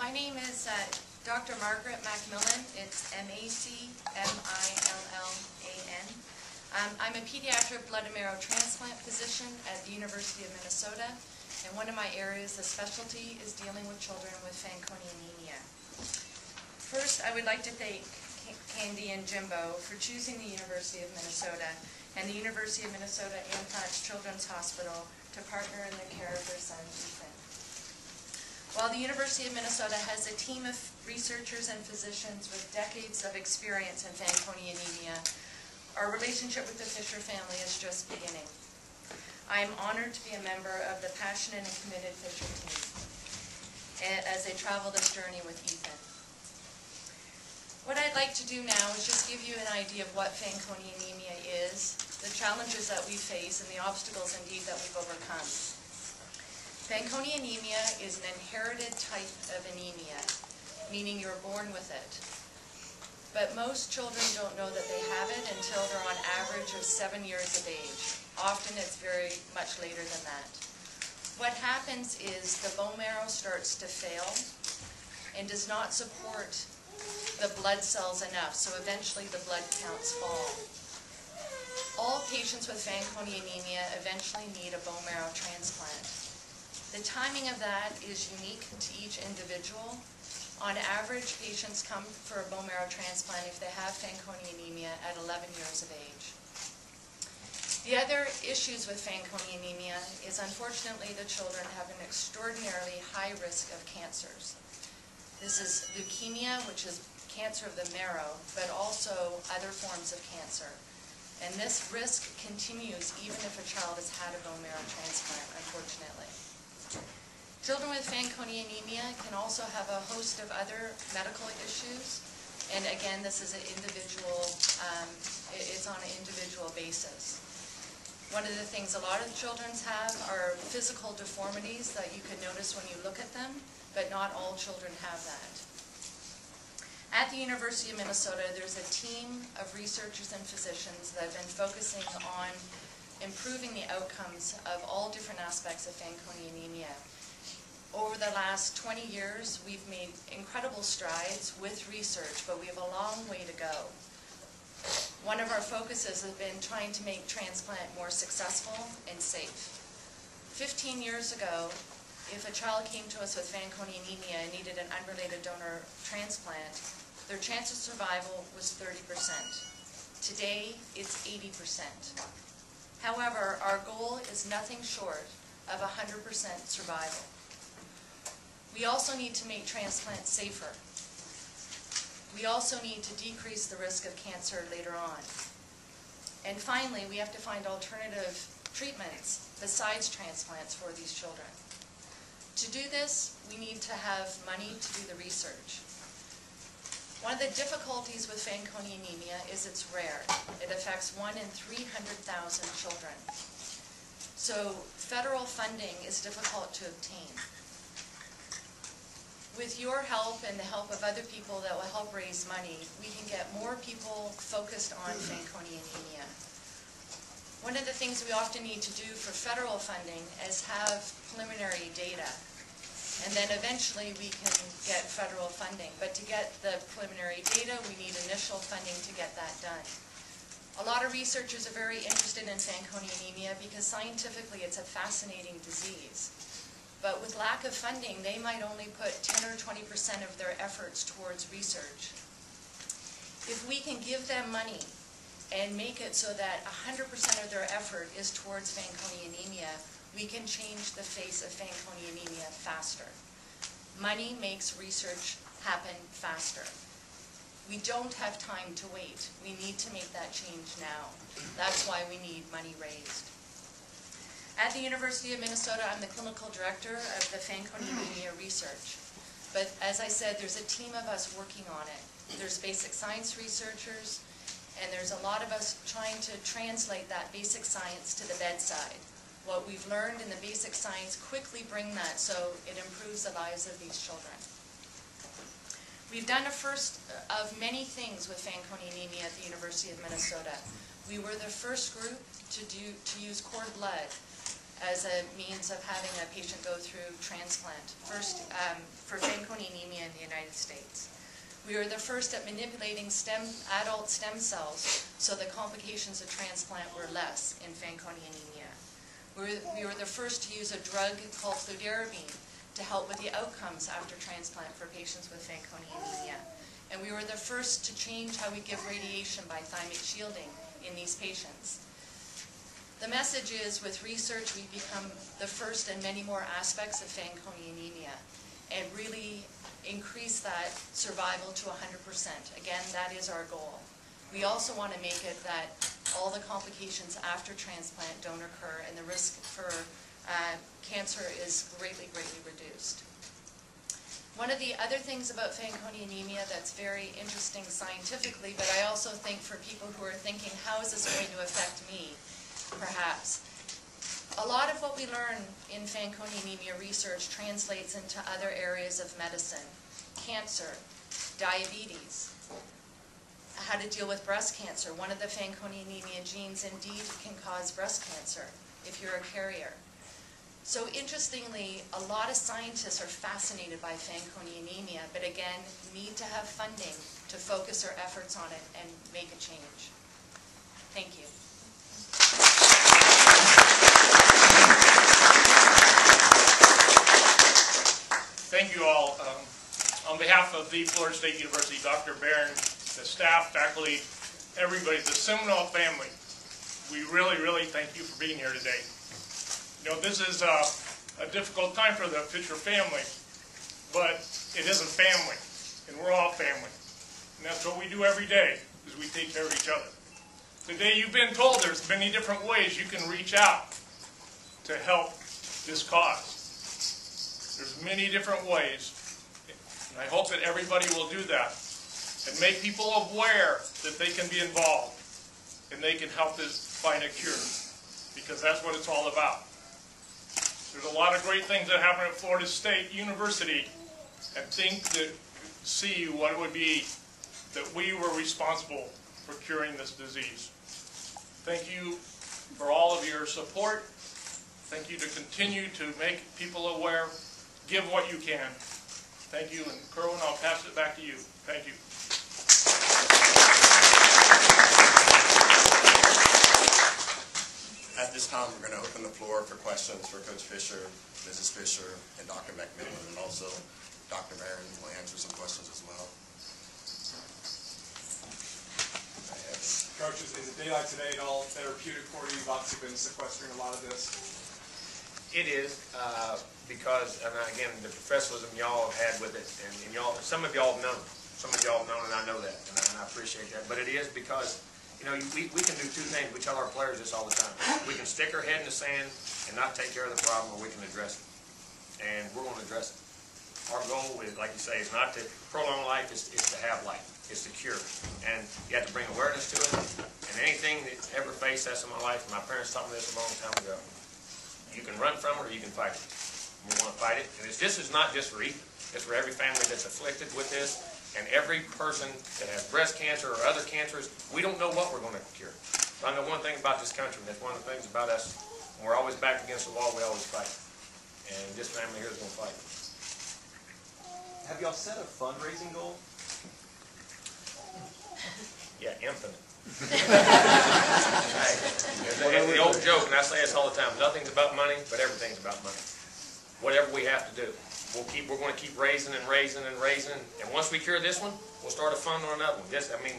My name is Dr. Margaret Macmillan. It's M-A-C-M-I-L-L-A-N. I'm a pediatric blood and marrow transplant physician at the University of Minnesota, and one of my areas of specialty is dealing with children with Fanconi anemia. First, I would like to thank Candy and Jimbo for choosing the University of Minnesota and the University of Minnesota Amtach Children's Hospital to partner in the care of their son, Ethan. While the University of Minnesota has a team of researchers and physicians with decades of experience in Fanconi anemia, our relationship with the Fisher family is just beginning. I am honored to be a member of the passionate and committed Fisher team as they travel this journey with Ethan. What I'd like to do now is just give you an idea of what Fanconi anemia is, the challenges that we face, and the obstacles indeed that we've overcome. Fanconi anemia is an inherited type of anemia, meaning you're born with it. But most children don't know that they have it until they're on average of 7 years of age. Often it's very much later than that. What happens is the bone marrow starts to fail and does not support the blood cells enough, so eventually the blood counts fall. All patients with Fanconi anemia eventually need a bone marrow transplant. The timing of that is unique to each individual. On average, patients come for a bone marrow transplant if they have Fanconi anemia at 11 years of age. The other issues with Fanconi anemia is, unfortunately, the children have an extraordinarily high risk of cancers. This is leukemia, which is cancer of the marrow, but also other forms of cancer. And this risk continues even if a child has had a bone marrow transplant, unfortunately. Children with Fanconi anemia can also have a host of other medical issues, and again, this is an individual, it's on an individual basis. One of the things a lot of children have are physical deformities that you can notice when you look at them, but not all children have that. At the University of Minnesota, there's a team of researchers and physicians that have been focusing on improving the outcomes of all different aspects of Fanconi anemia. Over the last 20 years, we've made incredible strides with research, but we have a long way to go. One of our focuses has been trying to make transplant more successful and safe. 15 years ago, if a child came to us with Fanconi anemia and needed an unrelated donor transplant, their chance of survival was 30%. Today, it's 80%. However, our goal is nothing short of 100% survival. We also need to make transplants safer. We also need to decrease the risk of cancer later on. And finally, we have to find alternative treatments besides transplants for these children. To do this, we need to have money to do the research. One of the difficulties with Fanconi anemia is it's rare. It affects 1 in 300,000 children. So federal funding is difficult to obtain. With your help and the help of other people that will help raise money, we can get more people focused on Fanconi anemia. One of the things we often need to do for federal funding is have preliminary data. And then eventually we can get federal funding. But to get the preliminary data, we need initial funding to get that done. A lot of researchers are very interested in Fanconi anemia because scientifically it's a fascinating disease. But with lack of funding, they might only put 10 or 20% of their efforts towards research. If we can give them money and make it so that 100% of their effort is towards Fanconi anemia, we can change the face of Fanconi anemia faster. Money makes research happen faster. We don't have time to wait. We need to make that change now. That's why we need money raised. At the University of Minnesota, I'm the clinical director of the Fanconi anemia research. But as I said, there's a team of us working on it. There's basic science researchers, and there's a lot of us trying to translate that basic science to the bedside. What we've learned in the basic science, quickly bring that so it improves the lives of these children. We've done a first of many things with Fanconi anemia at the University of Minnesota. We were the first group to use cord blood as a means of having a patient go through transplant, first for Fanconi anemia in the United States. We were the first at manipulating adult stem cells so the complications of transplant were less in Fanconi anemia. We were the first to use a drug called fludarabine to help with the outcomes after transplant for patients with Fanconi anemia. And we were the first to change how we give radiation by thymic shielding in these patients. The message is, with research, we've become the first in many more aspects of Fanconi anemia and really increase that survival to 100%. Again, that is our goal. We also want to make it that all the complications after transplant don't occur and the risk for cancer is greatly, greatly reduced. One of the other things about Fanconi anemia that's very interesting scientifically, but I also think for people who are thinking, how is this going to affect me, perhaps? A lot of what we learn in Fanconi anemia research translates into other areas of medicine: cancer, diabetes, how to deal with breast cancer. One of the Fanconi anemia genes indeed can cause breast cancer if you're a carrier. So interestingly, a lot of scientists are fascinated by Fanconi anemia, but again, need to have funding to focus our efforts on it and make a change. Thank you. Thank you all. On behalf of the Florida State University, Dr. Barron, the staff, faculty, everybody, the Seminole family, we really, really thank you for being here today. You know, this is a difficult time for the Fisher family, but it is a family, and we're all family. And that's what we do every day, is we take care of each other. Today you've been told there's many different ways you can reach out to help this cause. There's many different ways, and I hope that everybody will do that and make people aware that they can be involved and they can help us find a cure, because that's what it's all about. There's a lot of great things that happen at Florida State University, and see what it would be that we were responsible for curing this disease. Thank you for all of your support. Thank you to continue to make people aware. Give what you can. Thank you, and Kerwin, I'll pass it back to you. Thank you. At this time, we're going to open the floor for questions for Coach Fisher, Mrs. Fisher, and Dr. McMillan, and also Dr. Barron will answer some questions as well. Coach, is a day like today at all therapeutic for you? You've obviously been sequestering a lot of this. It is, because, and again, the professionalism y'all have had with it, and y'all, some of y'all have known, and I know that, and I appreciate that. But it is because, you know, we can do two things. We tell our players this all the time. We can stick our head in the sand and not take care of the problem, or we can address it. And we're going to address it. Our goal is, like you say, is not to prolong life, it's to have life. It's to cure. And you have to bring awareness to it. And anything that ever faced us in my life, my parents taught me this a long time ago, you can run from it or you can fight it. We want to fight it. And this is not just for Ethan. It's for every family that's afflicted with this. And every person that has breast cancer or other cancers, we don't know what we're going to cure. But I know one thing about this country, and that's one of the things about us. When we're always back against the wall, we always fight. And this family here is going to fight. Have y'all set a fundraising goal? Yeah, infinite. Hey, the old joke, and I say this all the time, nothing's about money, but everything's about money. Whatever we have to do. We're going to keep raising and raising and raising. And once we cure this one, we'll start a fund on another one.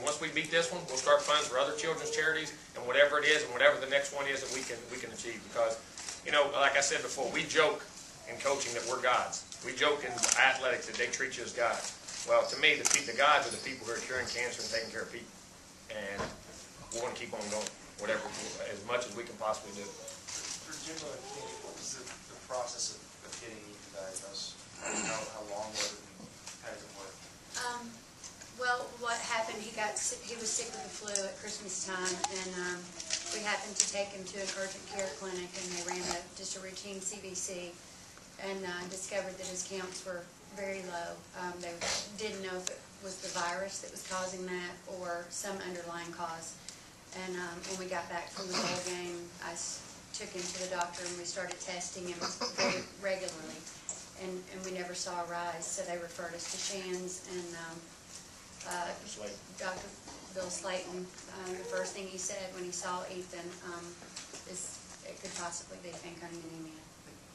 Once we beat this one, we'll start funds for other children's charities and whatever it is and whatever the next one is that we can achieve. Because, you know, like I said before, we joke in coaching that we're gods. We joke in athletics that they treat you as gods. Well, to me, the gods are the people who are curing cancer and taking care of people. And we're going to keep on going, whatever, as much as we can possibly do. For Jim, what was the process of getting you diagnosed? How long was it? How did it work? Well, what happened, he was sick with the flu at Christmas time, and we happened to take him to an urgent care clinic, and they ran just a routine CBC, and discovered that his counts were very low. They didn't know if it was the virus that was causing that or some underlying cause. And when we got back from the bowl game, I took him to the doctor and we started testing him very regularly, and we never saw a rise, so they referred us to Shands, and Dr. Bill Slayton, the first thing he said when he saw Ethan is it could possibly be Fanconi anemia.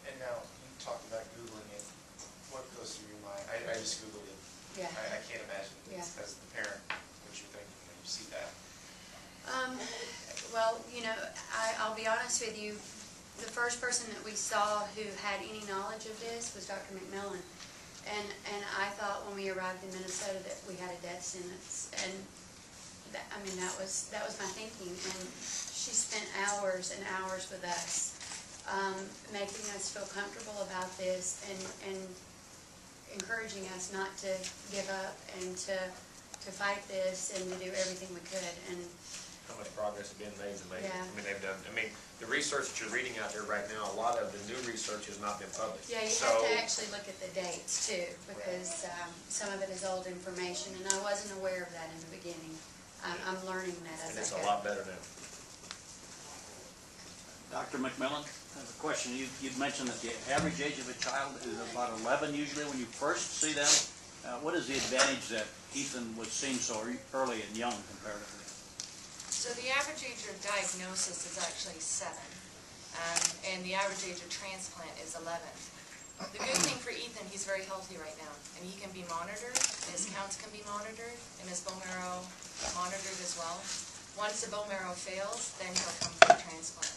And now, you talked about Googling it. What goes through your mind? I just Googled it. Yeah. I can't imagine, Yeah. as the parent, what you're thinking when you see that. Well, you know, I'll be honest with you, the first person that we saw who had any knowledge of this was Dr. McMillan. And I thought when we arrived in Minnesota that we had a death sentence. And that, I mean, that was my thinking. And she spent hours and hours with us, making us feel comfortable about this and encouraging us not to give up and to fight this and to do everything we could. And How much progress has been made is amazing. Yeah. I mean, they've done, the research that you're reading out there right now, a lot of the new research has not been published. yeah, you have to actually look at the dates too, because some of it is old information, and I wasn't aware of that in the beginning. I'm learning that as And I it's go. a lot better now. Dr. McMillan, I have a question. You'd mentioned that the average age of a child is about 11 usually when you first see them. What is the advantage that Ethan was seen so early and young comparatively? So the average age of diagnosis is actually 7, and the average age of transplant is 11. The good thing for Ethan, he's very healthy right now, and he can be monitored, his counts can be monitored, and his bone marrow monitored as well. Once the bone marrow fails, then he'll come for a transplant.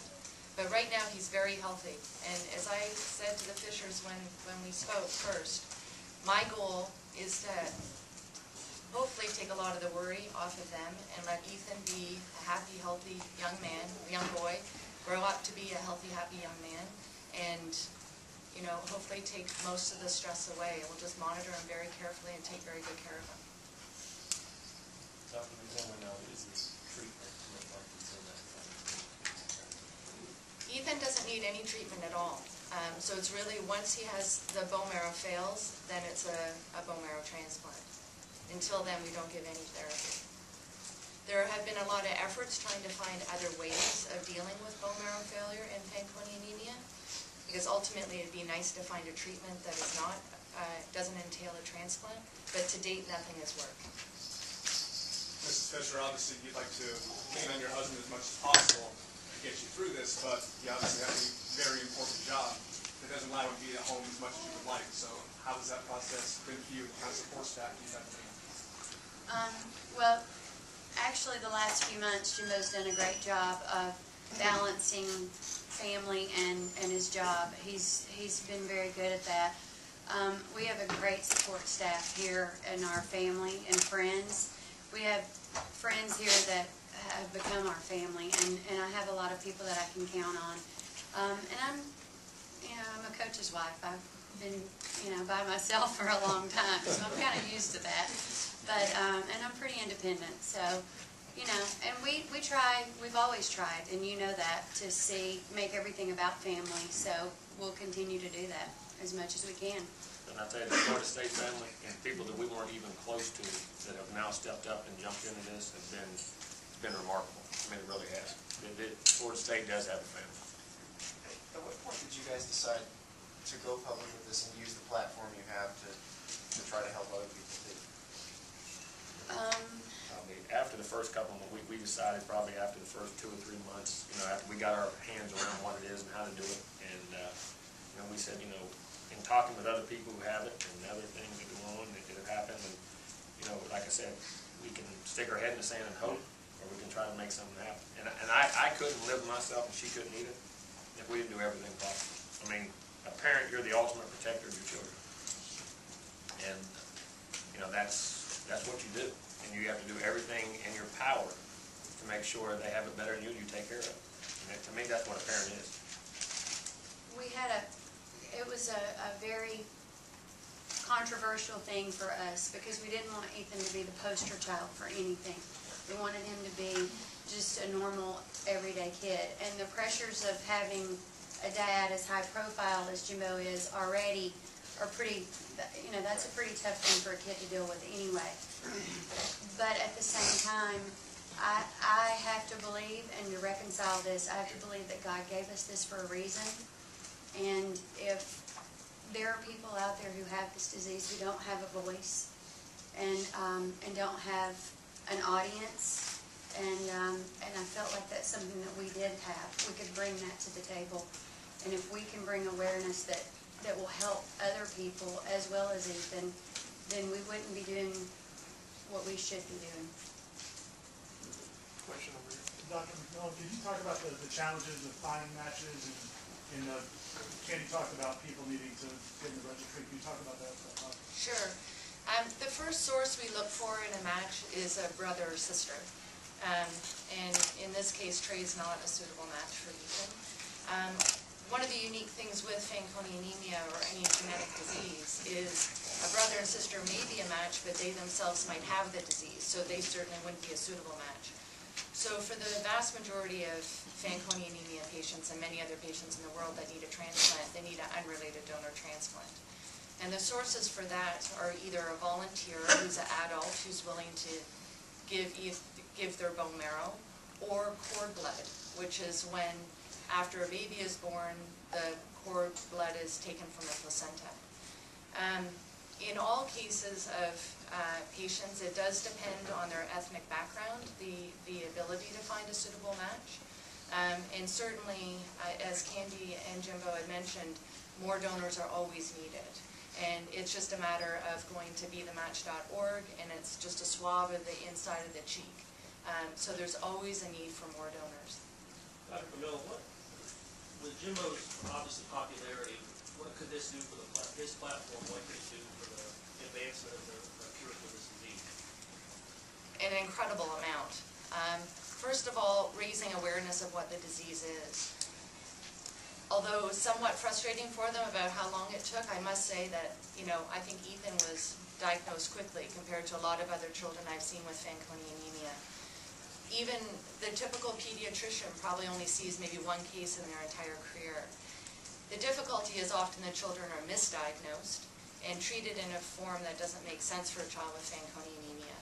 But right now, he's very healthy, and as I said to the Fishers when we spoke first, my goal is to hopefully take a lot of the worry off of them and let Ethan be a happy, healthy young man, young boy, grow up to be a healthy, happy young man, and, you know, hopefully take most of the stress away. We'll just monitor him very carefully and take very good care of him. Dr. McMillan, now, is this treatment look like until that time? Ethan doesn't need any treatment at all. So it's really, once he has the bone marrow fails, then it's a bone marrow transplant. Until then, we don't give any therapy. There have been a lot of efforts trying to find other ways of dealing with bone marrow failure and Fanconi anemia, because ultimately it'd be nice to find a treatment that is not, doesn't entail a transplant, but to date, nothing has worked. Mrs. Fisher, obviously you'd like to lean on your husband as much as possible to get you through this, but you obviously have a very important job that doesn't allow you to be at home as much as you would like. So how has that process been for you, the kind of support staff you've had? Well, actually the last few months, Jimbo's done a great job of balancing family and his job. He's been very good at that. We have a great support staff here in our family and friends. We have friends here that have become our family, and I have a lot of people that I can count on. And I'm a coach's wife. I've been, by myself for a long time, so I'm kind of used to that. But, and I'm pretty independent, so, and we try, we've always tried, and you know that, to make everything about family, so we'll continue to do that as much as we can. And I tell you, the Florida State family and people that we weren't even close to that have now stepped up and jumped into this has been remarkable. I mean, it really has. Florida State does have a family. At what point did you guys decide to go public with this and use the platform you have to try to help other people too? After the first couple, we decided probably after the first 2 or 3 months, after we got our hands around what it is and how to do it, and we said, in talking with other people who have it and other things that go on that have happened, and like I said, we can stick our head in the sand and hope, or we can try to make something happen. And I couldn't live myself, and she couldn't either, if we didn't do everything possible. I mean, a parent, you're the ultimate protector of your children, and that's what you do. And you have to do everything in your power to make sure they have it better than you take care of it. And to me, that's what a parent is. It was a very controversial thing for us because we didn't want Ethan to be the poster child for anything. We wanted him to be just a normal, everyday kid. And the pressures of having a dad as high profile as Jimbo is already are pretty, that's a pretty tough thing for a kid to deal with anyway. But at the same time, I have to believe, and to reconcile this, I have to believe that God gave us this for a reason. And if there are people out there who have this disease who don't have a voice and don't have an audience, and I felt like that's something that we did have. We could bring that to the table. And if we can bring awareness that will help other people as well as Ethan, then we wouldn't be doing what we should be doing. Question over here. Dr. McMillan, could you talk about the challenges of finding matches, and Candy talked about people needing to get in the registry. Can you talk about that? Sure. The first source we look for in a match is a brother or sister. And in this case, Trey is not a suitable match for Ethan. One of the unique things with Fanconi anemia or any genetic disease is a brother and sister may be a match, but they themselves might have the disease, so they certainly wouldn't be a suitable match. So for the vast majority of Fanconi anemia patients and many other patients in the world that need a transplant, they need an unrelated donor transplant. And the sources for that are either a volunteer who's an adult who's willing to give their bone marrow, or cord blood, which is when after a baby is born, the cord blood is taken from the placenta. In all cases of patients, it does depend on their ethnic background, the ability to find a suitable match. And certainly, as Candy and Jimbo had mentioned, more donors are always needed. And it's just a matter of going to bethematch.org, and it's just a swab of the inside of the cheek. So there's always a need for more donors. Dr. Camille, with Jimbo's obviously popularity, what could this do for his platform? What could it do for the advancement of the cure for this disease? An incredible amount. First of all, raising awareness of what the disease is. Although somewhat frustrating for them about how long it took, I must say that, I think Ethan was diagnosed quickly compared to a lot of other children I've seen with Fanconi anemia. Even the typical pediatrician probably only sees maybe one case in their entire career. The difficulty is often the children are misdiagnosed and treated in a form that doesn't make sense for a child with Fanconi anemia.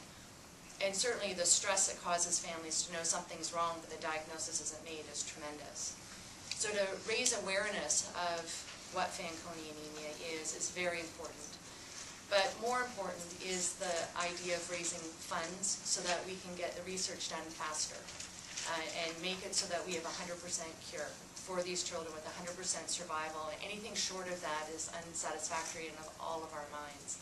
And certainly the stress it causes families to know something's wrong but the diagnosis isn't made is tremendous. So to raise awareness of what Fanconi anemia is very important. But more important is the idea of raising funds so that we can get the research done faster and make it so that we have 100% cure for these children with 100% survival. Anything short of that is unsatisfactory in all of our minds.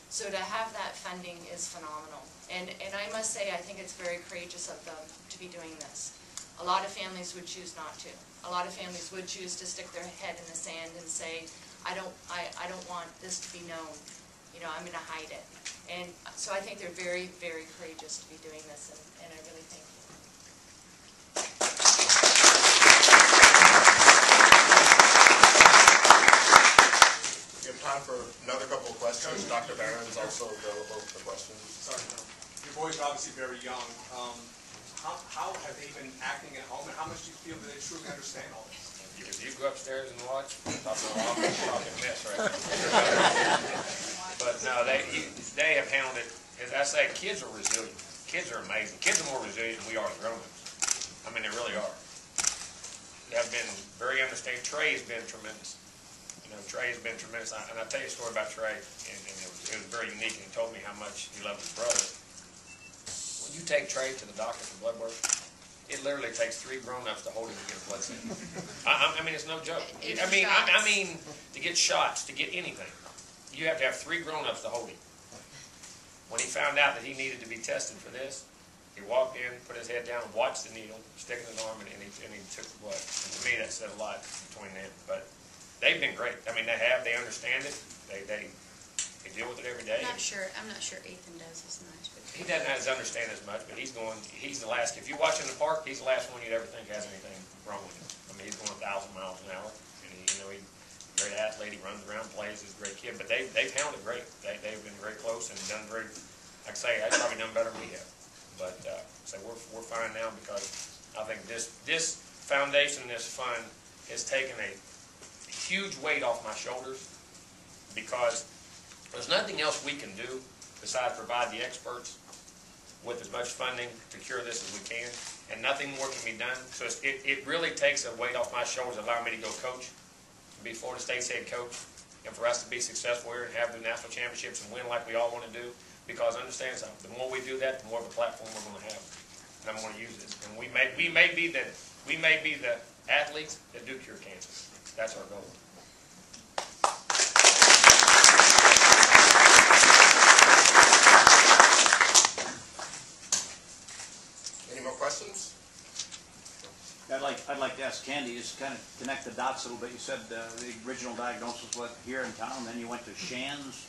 So to have that funding is phenomenal. And I must say, I think it's very courageous of them to be doing this. A lot of families would choose not to. A lot of families would choose to stick their head in the sand and say, I don't want this to be known. I'm going to hide it. And so I think they're very, very courageous to be doing this, and I really thank you. We have time for another couple of questions. Dr. Barron is also available for questions. Sorry, no. Your boys are obviously very young. How have they been acting at home, and how much do you feel that they truly understand all this? If you go upstairs and watch, I'm talking mess right now. But no, they have handled it. As I say, kids are resilient. Kids are amazing. Kids are more resilient than we are as grown-ups. I mean, they really are. They have been very understanding. Trey has been tremendous. Trey has been tremendous. And I'll tell you a story about Trey, and it was very unique, and he told me how much he loved his brother. When you take Trey to the doctor for blood work, it literally takes 3 grown-ups to hold him to get a blood sample. I mean, it's no joke. I mean, to get shots, to get anything, you have to have 3 grown-ups to hold him. When he found out that he needed to be tested for this, he walked in, put his head down, watched the needle, stick in his arm, and he took the blood. And to me, that said a lot between them. But they've been great. I mean, they understand it. They deal with it every day. I'm not sure Ethan does as much. But he doesn't understand as much, but he's the last. If you watch in the park, he's the last one you'd ever think has anything wrong with him. I mean, he's going 1,000 miles an hour, and he's a great athlete. He runs around, plays, he's a great kid. But they've handled it great. They've been very close and done very. Like I say, I've probably done better than we have. But so we're fine now because I think this foundation, this fund, has taken a huge weight off my shoulders because there's nothing else we can do besides provide the experts. with as much funding to cure this as we can, and nothing more can be done. So it really takes a weight off my shoulders, allowing me to go coach, be Florida State's head coach, and for us to be successful here and have the national championships and win like we all want to do. Because understand something, the more we do that, the more of a platform we're going to have, and I'm going to use this. And we may be the athletes that do cure cancer. That's our goal. Any more questions? I'd like to ask Candy, just kind of connect the dots a little bit. You said the original diagnosis was here in town, then you went to Shands,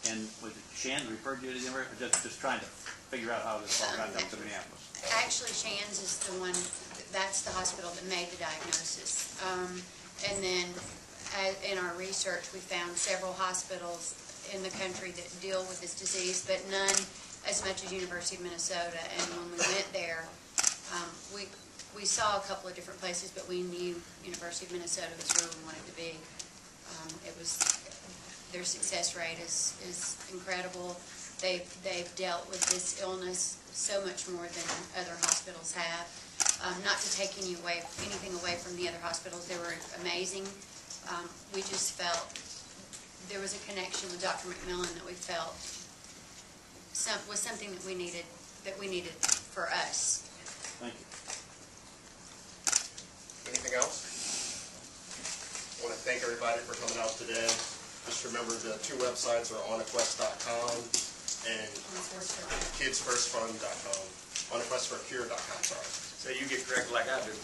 and was it Shands referred you to the university? Just trying to figure out how this all got up to Minneapolis. Actually, Shands is the one, that's the hospital that made the diagnosis. And then in our research, we found several hospitals in the country that deal with this disease, but none as much as University of Minnesota. And when we went there, we saw a couple of different places, but we knew University of Minnesota was where we wanted to be. Their success rate is incredible. They've dealt with this illness so much more than other hospitals have. Not to take anything away from the other hospitals, they were amazing. We just felt there was a connection with Dr. McMillan that we felt was something that we needed for us. Thank you. Anything else? I want to thank everybody for coming out today. Just remember the two websites are onaquest.com and kidsfirstfund.com. onaquestforcure.com, sorry. So you get corrected like I do.